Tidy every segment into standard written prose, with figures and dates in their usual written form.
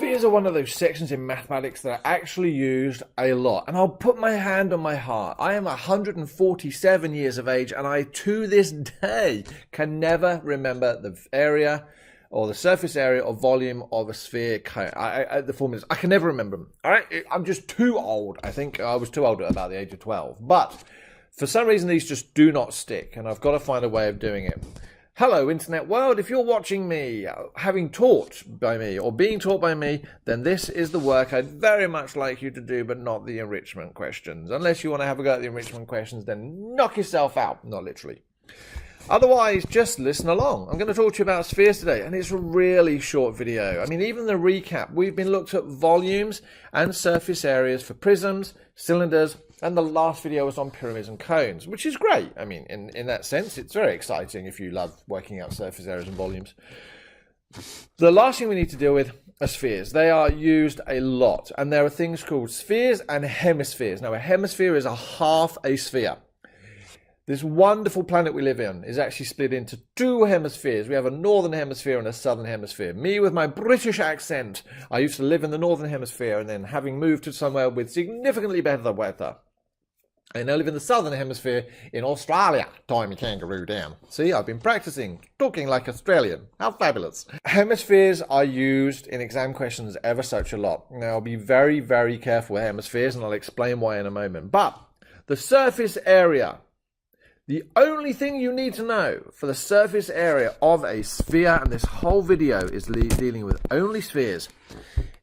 Spheres are one of those sections in mathematics that are actually used a lot. And I'll put my hand on my heart. I am 147 years of age and I, to this day, can never remember the area or the surface area or volume of a sphere. The formulas, I can never remember them. All right, I'm just too old. I think I was too old at about the age of 12. But for some reason, these just do not stick. And I've got to find a way of doing it. Hello, Internet world. If you're watching me, having taught by me, or being taught by me, then this is the work I'd very much like you to do, but not the enrichment questions. Unless you want to have a go at the enrichment questions, then knock yourself out. Not literally. Otherwise, just listen along. I'm going to talk to you about spheres today, and it's a really short video. I mean, even the recap, we've been looked at volumes and surface areas for prisms, cylinders, and the last video was on pyramids and cones, which is great. I mean, in that sense, it's very exciting if you love working out surface areas and volumes. The last thing we need to deal with are spheres. They are used a lot, and there are things called spheres and hemispheres. Now, a hemisphere is a half a sphere. This wonderful planet we live in is actually split into two hemispheres. We have a northern hemisphere and a southern hemisphere. Me, with my British accent, I used to live in the northern hemisphere, and then having moved to somewhere with significantly better weather, I now live in the southern hemisphere in Australia. Time your kangaroo down. See, I've been practicing talking like Australian. How fabulous. Hemispheres are used in exam questions ever such a lot. Now, I'll be very, very careful with hemispheres, and I'll explain why in a moment. But the surface area, the only thing you need to know for the surface area of a sphere, and this whole video is dealing with only spheres,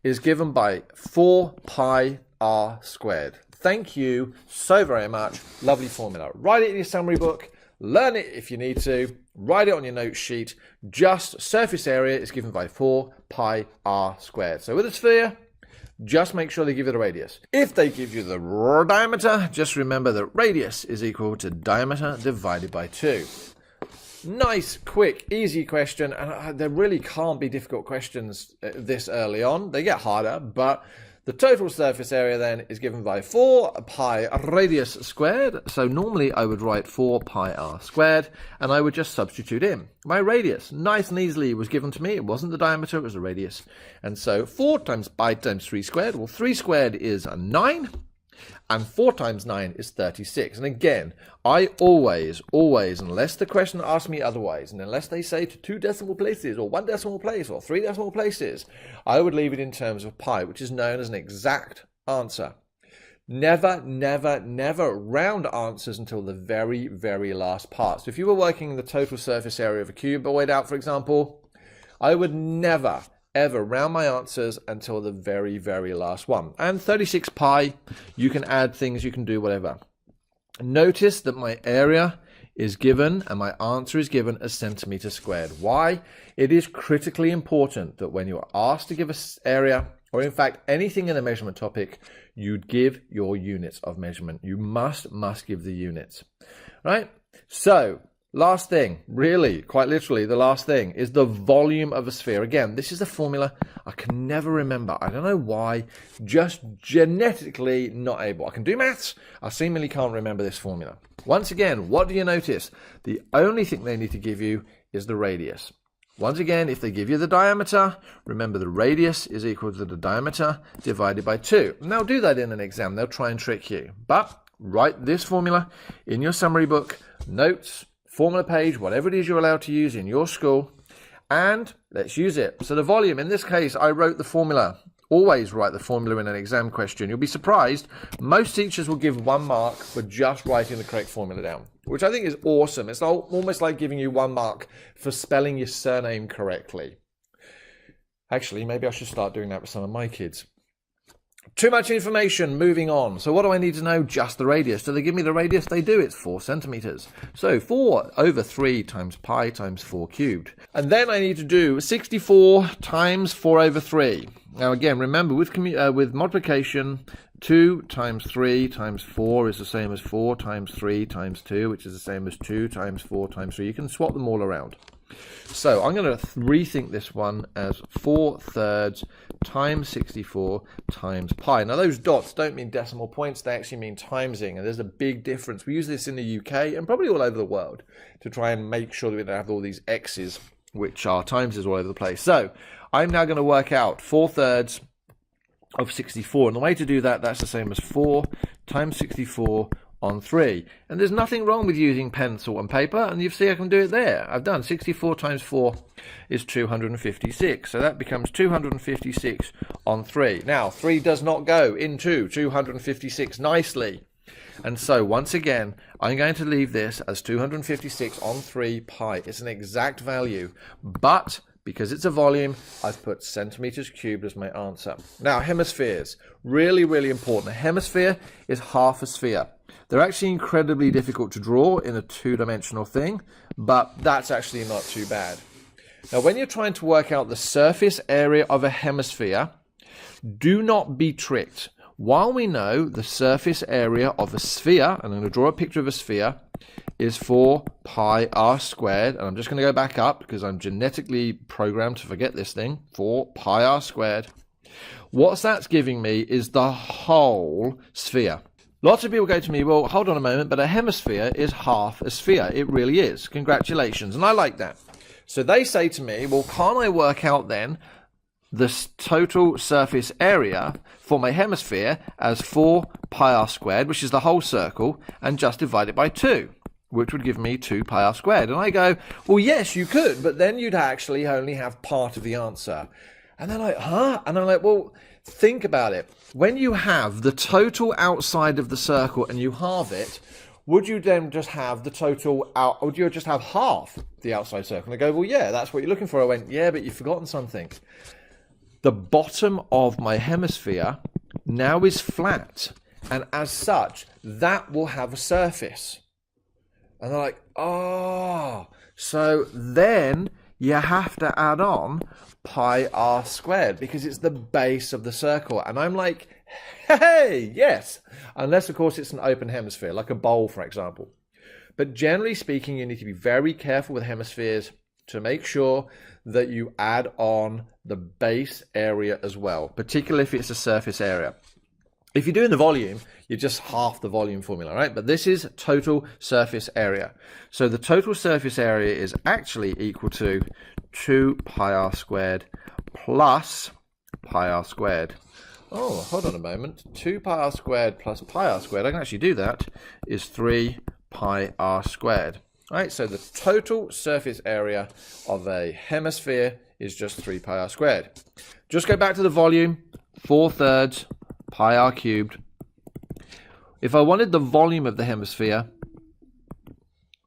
is given by 4 pi r squared. Thank you so very much. Lovely formula. Write it in your summary book. Learn it if you need to. Write it on your note sheet. Just surface area is given by 4 pi r squared. So with a sphere, just make sure they give you the radius. If they give you the diameter, just remember that radius is equal to diameter divided by 2. Nice, quick, easy question. And there really can't be difficult questions this early on. They get harder, but the total surface area then is given by 4 pi radius squared. So normally I would write 4 pi r squared, and I would just substitute in. My radius, nice and easily, was given to me. It wasn't the diameter, it was the radius. And so 4 times pi times 3 squared. Well, 3 squared is 9. And 4 times 9 is 36. And again, I always, unless the question asks me otherwise, and unless they say to 2 decimal places, or 1 decimal place, or 3 decimal places, I would leave it in terms of pi, which is known as an exact answer. Never, never, never round answers until the very, very last part. So if you were working the total surface area of a cuboid out, for example, I would never ever round my answers until the very, very last one. And 36 pi, you can add things, you can do whatever. Notice that my area is given and my answer is given as centimeter squared. Why? It is critically important that when you are asked to give an area, or in fact anything in a measurement topic, you'd give your units of measurement. You must give the units, right? So last thing, really, quite literally, the last thing is the volume of a sphere. Again, this is a formula I can never remember. I don't know why, just genetically not able. I can do maths, I seemingly can't remember this formula. Once again, what do you notice? The only thing they need to give you is the radius. Once again, if they give you the diameter, remember the radius is equal to the diameter divided by 2. And they'll do that in an exam. They'll try and trick you. But write this formula in your summary book, notes, formula page, whatever it is you're allowed to use in your school, and let's use it. So the volume, in this case, I wrote the formula. Always write the formula in an exam question. You'll be surprised. Most teachers will give 1 mark for just writing the correct formula down, which I think is awesome. It's almost like giving you 1 mark for spelling your surname correctly. Actually, maybe I should start doing that with some of my kids. Too much information, moving on. So what do I need to know? Just the radius. Do they give me the radius? They do. It's 4 centimeters. So 4 over 3 times pi times 4 cubed. And then I need to do 64 times 4 over 3. Now again, remember with multiplication, 2 times 3 times 4 is the same as 4 times 3 times 2, which is the same as 2 times 4 times 3. You can swap them all around. So I'm going to rethink this one as 4/3 times 64 times pi. Now those dots don't mean decimal points, they actually mean timesing, and there's a big difference. We use this in the UK and probably all over the world to try and make sure that we don't have all these X's which are times all over the place. So I'm now going to work out 4/3 of 64. And the way to do that, that's the same as 4 times 64 on 3. And there's nothing wrong with using pencil and paper, and you see I can do it there. I've done 64 times 4 is 256. So that becomes 256 on 3. Now, 3 does not go into 256 nicely. And so, once again, I'm going to leave this as 256 on 3 pi. It's an exact value, but because it's a volume, I've put centimeters cubed as my answer. Now, hemispheres, really, really important. A hemisphere is half a sphere. They're actually incredibly difficult to draw in a two-dimensional thing, but that's actually not too bad. Now, when you're trying to work out the surface area of a hemisphere, do not be tricked. While we know the surface area of a sphere, and I'm going to draw a picture of a sphere, is 4 pi r squared, and I'm just going to go back up because I'm genetically programmed to forget this thing, 4 pi r squared. What that's giving me is the whole sphere. Lots of people go to me, well, hold on a moment, but a hemisphere is half a sphere. It really is. Congratulations. And I like that. So they say to me, well, can't I work out then the total surface area for my hemisphere as 4 pi r squared, which is the whole circle, and just divide it by 2, which would give me 2 pi r squared. And I go, well, yes, you could, but then you'd actually only have part of the answer. And they're like, huh? And I'm like, well, think about it. When you have the total outside of the circle and you halve it, would you then just have the total out, or would you just have half the outside circle? And I go, well, yeah, that's what you're looking for. I went, yeah, but you've forgotten something. The bottom of my hemisphere now is flat, and as such, that will have a surface. And they're like, oh, so then you have to add on pi r squared because it's the base of the circle. And I'm like, hey, yes, unless, of course, it's an open hemisphere, like a bowl, for example. But generally speaking, you need to be very careful with hemispheres to make sure that you add on the base area as well, particularly if it's a surface area. If you're doing the volume, you're just half the volume formula, right? But this is total surface area. So the total surface area is actually equal to 2 pi r squared plus pi r squared. Oh, hold on a moment. 2 pi r squared plus pi r squared, I can actually do that, is 3 pi r squared. Right, so the total surface area of a hemisphere is just 3 pi r squared. Just go back to the volume, 4/3 pi r cubed. If I wanted the volume of the hemisphere,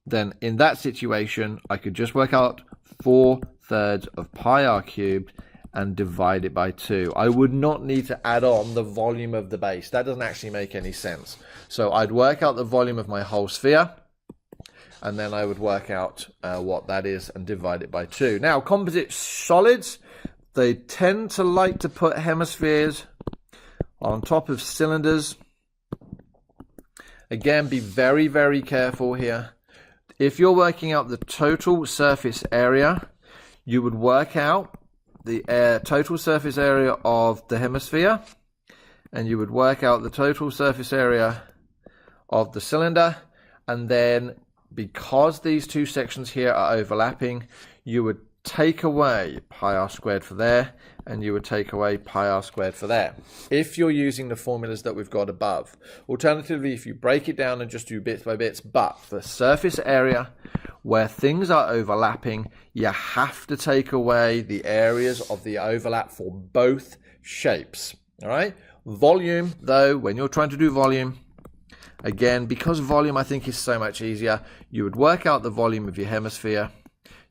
then in that situation, I could just work out 4/3 of pi r cubed and divide it by 2. I would not need to add on the volume of the base. That doesn't actually make any sense. So I'd work out the volume of my whole sphere, and then I would work out what that is and divide it by 2. Now, composite solids, they tend to like to put hemispheres on top of cylinders. Again, be very, very careful here. If you're working out the total surface area, you would work out the total surface area of the hemisphere, and you would work out the total surface area of the cylinder, and then because these two sections here are overlapping, you would take away pi r squared for there, and you would take away pi r squared for there, if you're using the formulas that we've got above. Alternatively, if you break it down and just do bits by bits, but for surface area where things are overlapping, you have to take away the areas of the overlap for both shapes. All right? Volume, though, when you're trying to do volume, again, because volume I think is so much easier, you would work out the volume of your hemisphere,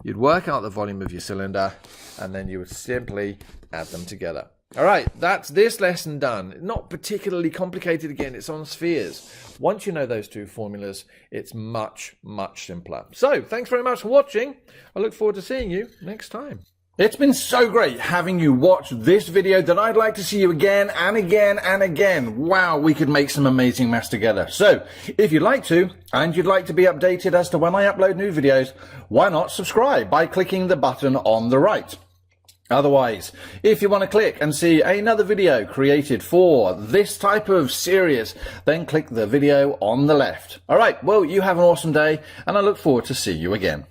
you'd work out the volume of your cylinder, and then you would simply add them together. All right, that's this lesson done. Not particularly complicated again, it's on spheres. Once you know those two formulas, it's much, much simpler. So, thanks very much for watching. I look forward to seeing you next time. It's been so great having you watch this video that I'd like to see you again and again and again. Wow, we could make some amazing maths together. So, if you'd like to, and you'd like to be updated as to when I upload new videos, why not subscribe by clicking the button on the right? Otherwise, if you want to click and see another video created for this type of series, then click the video on the left. All right, well, you have an awesome day, and I look forward to seeing you again.